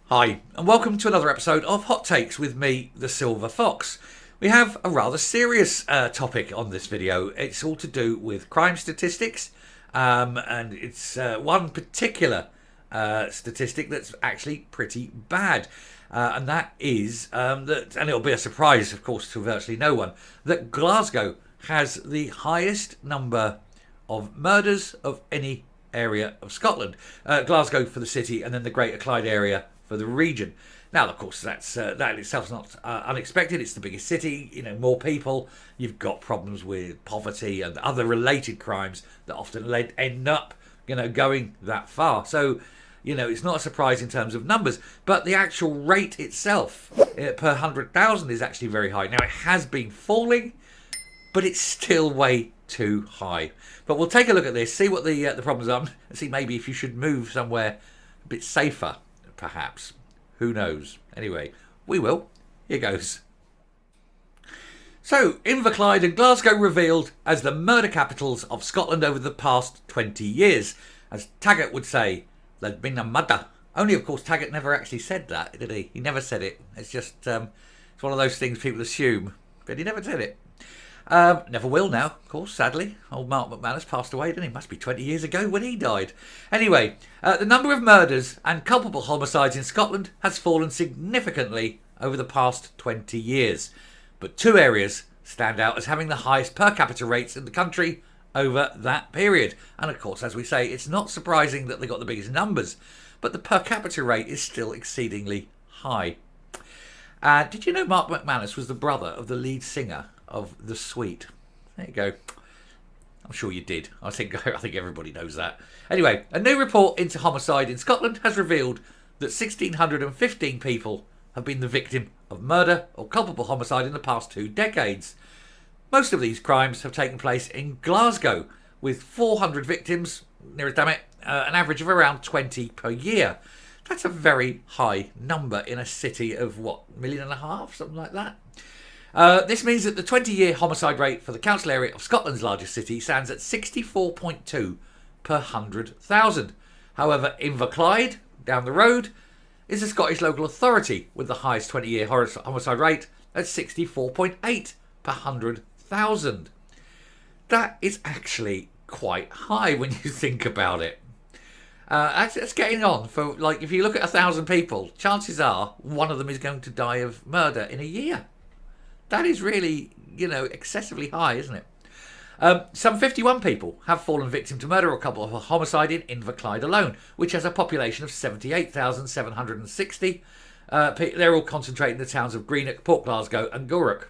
Hi, and welcome to another episode of Hot Takes with me, the Silver Fox. We have a rather serious topic on this video. It's all to do with crime statistics, and it's one particular statistic that's actually pretty bad. And that is that, and it'll be a surprise, of course, to virtually no one, that Glasgow has the highest number of murders of any area of Scotland. Glasgow for the city, and then the Greater Clyde area for the region. Now, of course, that in itself is not unexpected. It's the biggest city, more people. You've got problems with poverty and other related crimes that often end up, going that far. So, it's not a surprise in terms of numbers, but the actual rate itself per 100,000 is actually very high. Now, it has been falling, but it's still way too high. But we'll take a look at this, see what the problems are, and see maybe if you should move somewhere a bit safer, perhaps. Who knows? Anyway, we will. Here goes. So, Inverclyde and Glasgow revealed as the murder capitals of Scotland over the past 20 years. As Taggart would say, there's been a murder. Only, of course, Taggart never actually said that, did he? He never said it. It's just, it's one of those things people assume, but he never said it. Never will now, of course, sadly. Old Mark McManus passed away, didn't he? Must be 20 years ago when he died. Anyway, the number of murders and culpable homicides in Scotland has fallen significantly over the past 20 years. But two areas stand out as having the highest per capita rates in the country over that period. And of course, as we say, it's not surprising that they got the biggest numbers, but the per capita rate is still exceedingly high. Did you know Mark McManus was the brother of the lead singer of The Sweet? There you go. I'm sure you did. I think everybody knows that. Anyway, a new report into homicide in Scotland has revealed that 1,615 people have been the victim of murder or culpable homicide in the past 2 decades. Most of these crimes have taken place in Glasgow, with 400 victims, near as damn it, an average of around 20 per year. That's a very high number in a city of, 1.5 million, something like that. This means that the 20-year homicide rate for the council area of Scotland's largest city stands at 64.2 per 100,000. However, Inverclyde, down the road, is the Scottish local authority with the highest 20-year homicide rate at 64.8 per 100,000. That is actually quite high when you think about it. That's getting on. For if you look at 1,000 people, chances are one of them is going to die of murder in a year. That is really, excessively high, isn't it? Some 51 people have fallen victim to murder or culpable homicide in Inverclyde alone, which has a population of 78,760. They're all concentrated in the towns of Greenock, Port Glasgow and Gourock.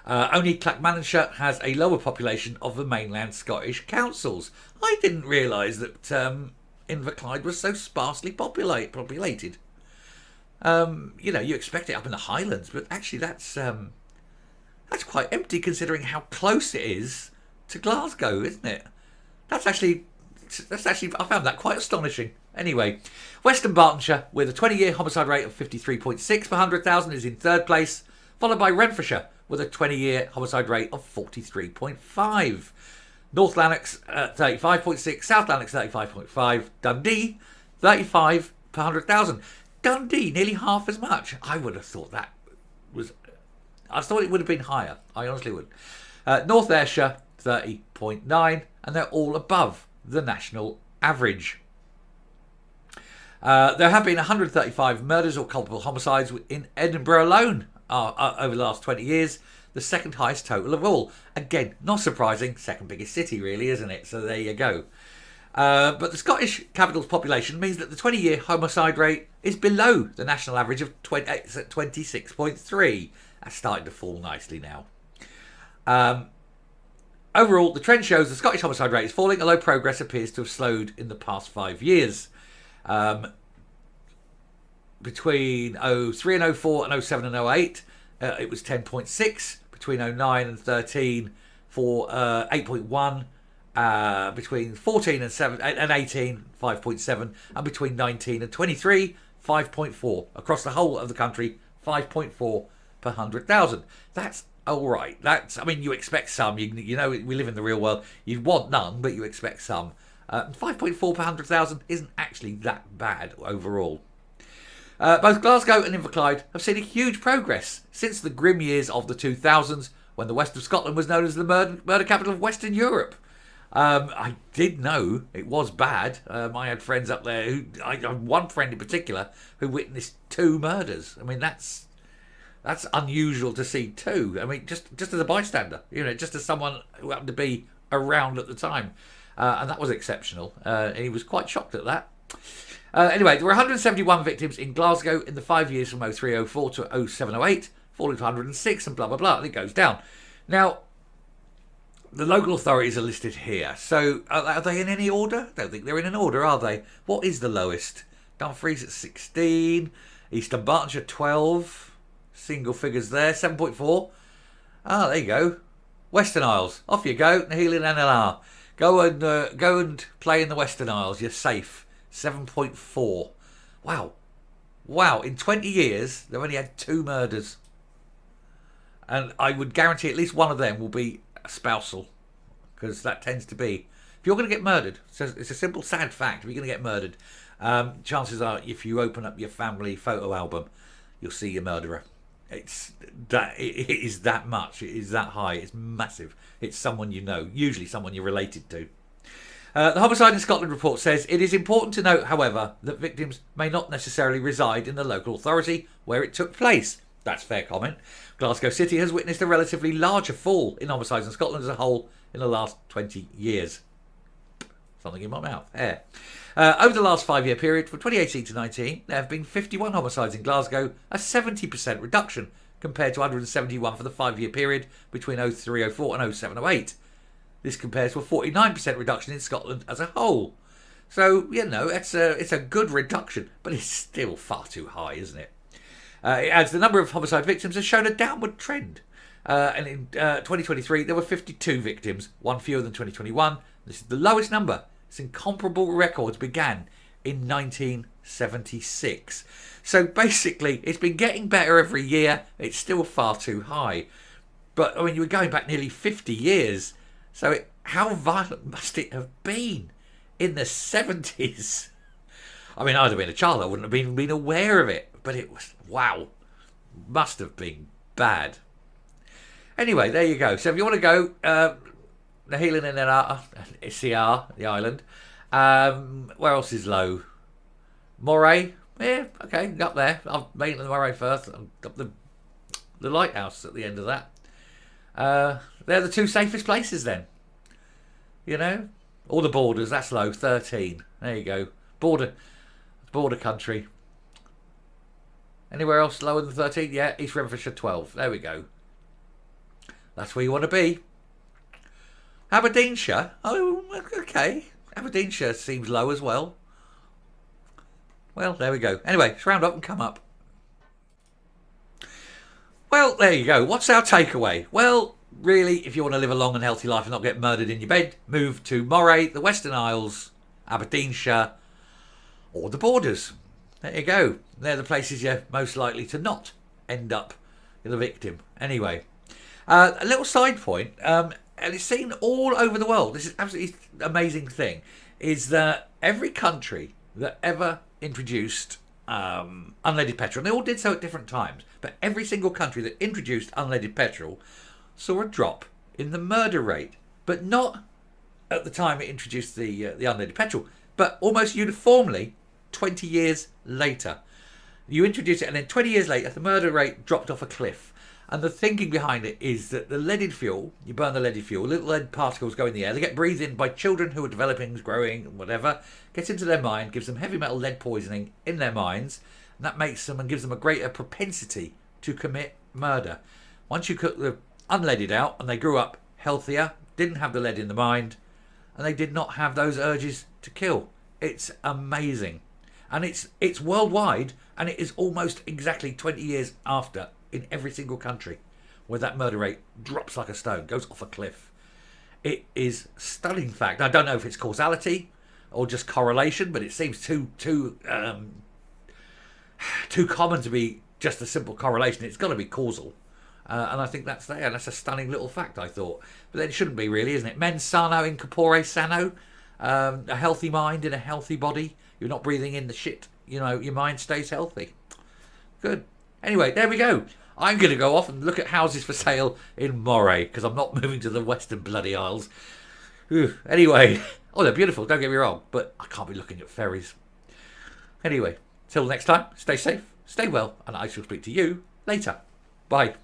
Only Clackmannanshire has a lower population of the mainland Scottish councils. I didn't realise that Inverclyde was so sparsely populated. You expect it up in the Highlands, but actually that's quite empty considering how close it is to Glasgow, isn't it? That's actually I found that quite astonishing. Anyway, Western Bartonshire, with a 20-year homicide rate of 53.6 per 100,000, is in third place, followed by Renfrewshire with a 20-year homicide rate of 43.5. North Lanark's 35.6, South Lanark's 35.5, Dundee 35 per 100,000. Dundee, nearly half as much. I would have thought I thought it would have been higher. I honestly would. North Ayrshire, 30.9, and they're all above the national average. There have been 135 murders or culpable homicides in Edinburgh alone over the last 20 years, the second highest total of all. Again, not surprising, second biggest city really, isn't it? So there you go. But the Scottish capital's population means that the 20-year homicide rate is below the national average of 26.3. That's starting to fall nicely now. Overall, the trend shows the Scottish homicide rate is falling, although progress appears to have slowed in the past 5 years. Between 03 and 04 and 07 and 08, it was 10.6. Between 09 and 13, for 8.1. Between 14 and 18, 5.7, and between 19 and 23, 5.4. Across the whole of the country, 5.4 per 100,000. That's all right. You expect some. You know, we live in the real world. You'd want none, but you expect some. 5.4 per 100,000 isn't actually that bad overall. Both Glasgow and Inverclyde have seen a huge progress since the grim years of the 2000s, when the west of Scotland was known as the murder capital of Western Europe. I did know it was bad. I had friends up there I had one friend in particular who witnessed 2 murders. I mean, that's unusual to see too. I mean, just as a bystander, just as someone who happened to be around at the time, and that was exceptional. And he was quite shocked at that. Anyway, there were 171 victims in Glasgow in the 5 years from 0304 to 0708, falling to 106, and blah blah blah. And it goes down. Now, the local authorities are listed here. So, are they in any order? I don't think they're in an order, are they? What is the lowest? Dumfries at 16, Eastern Bartonshire 12, single figures there, 7.4. Ah, there you go. Western Isles, off you go. Nahealing NLR. Go and play in the Western Isles. You're safe. 7.4. Wow. In 20 years, they've only had 2 murders. And I would guarantee at least one of them will be spousal, because that tends to be, if you're going to get murdered, it's a simple sad fact, if you're going to get murdered, chances are if you open up your family photo album, you'll see your murderer. It is that much, it is that high, it's massive. It's someone you know, usually someone you're related to. The Homicide in Scotland report says, it is important to note, however, that victims may not necessarily reside in the local authority where it took place. That's fair comment. Glasgow City has witnessed a relatively larger fall in homicides in Scotland as a whole in the last 20 years. Something in my mouth. Hair. Over the last 5-year period, from 2018 to 19, there have been 51 homicides in Glasgow, a 70% reduction compared to 171 for the 5-year period between 0304 and 0708. This compares to a 49% reduction in Scotland as a whole. So, it's a good reduction, but it's still far too high, isn't it? It adds the number of homicide victims has shown a downward trend. And in 2023, there were 52 victims, one fewer than 2021. This is the lowest number since comparable records began in 1976. So basically, it's been getting better every year. It's still far too high. But, I mean, you were going back nearly 50 years. So how violent must it have been in the 70s? I mean, I'd have been a child. I wouldn't have been aware of it. But it was, wow, must have been bad. Anyway, there you go. So if you want to go, Nahealing and SCR, the island. Where else is low? Moray. Yeah, okay, up there. I've made the Moray first. Up the lighthouse at the end of that. They're the 2 safest places then. All the borders, that's low, 13. There you go. Border country. Anywhere else lower than 13? Yeah, East Renfrewshire 12. There we go. That's where you want to be. Aberdeenshire? Oh, okay. Aberdeenshire seems low as well. Well, there we go. Anyway, let's round up and come up. Well, there you go. What's our takeaway? Well, really, if you want to live a long and healthy life and not get murdered in your bed, move to Moray, the Western Isles, Aberdeenshire, or the borders. There you go. They're the places you're most likely to not end up the victim. Anyway, a little side point, and it's seen all over the world. This is absolutely amazing thing, is that every country that ever introduced unleaded petrol, and they all did so at different times, but every single country that introduced unleaded petrol saw a drop in the murder rate, but not at the time it introduced the unleaded petrol, but almost uniformly 20 years later. You introduce it, and then 20 years later, the murder rate dropped off a cliff. And the thinking behind it is that the leaded fuel, you burn the leaded fuel, little lead particles go in the air, they get breathed in by children who are developing, growing, whatever, gets into their mind, gives them heavy metal lead poisoning in their minds, and that makes them and gives them a greater propensity to commit murder. Once you cut the unleaded out, and they grew up healthier, didn't have the lead in the mind, and they did not have those urges to kill. It's amazing. And it's worldwide, and it is almost exactly 20 years after in every single country where that murder rate drops like a stone, goes off a cliff. It is stunning fact. I don't know if it's causality or just correlation, but it seems too common to be just a simple correlation. It's got to be causal. And I think that's there. And that's a stunning little fact, I thought. But then it shouldn't be, really, isn't it? Mens sano in corpore sano. A healthy mind in a healthy body. You're not breathing in the shit. Your mind stays healthy. Good. Anyway, there we go. I'm going to go off and look at houses for sale in Moray because I'm not moving to the Western Bloody Isles. Anyway, oh, they're beautiful, don't get me wrong, but I can't be looking at ferries. Anyway, till next time, stay safe, stay well, and I shall speak to you later. Bye.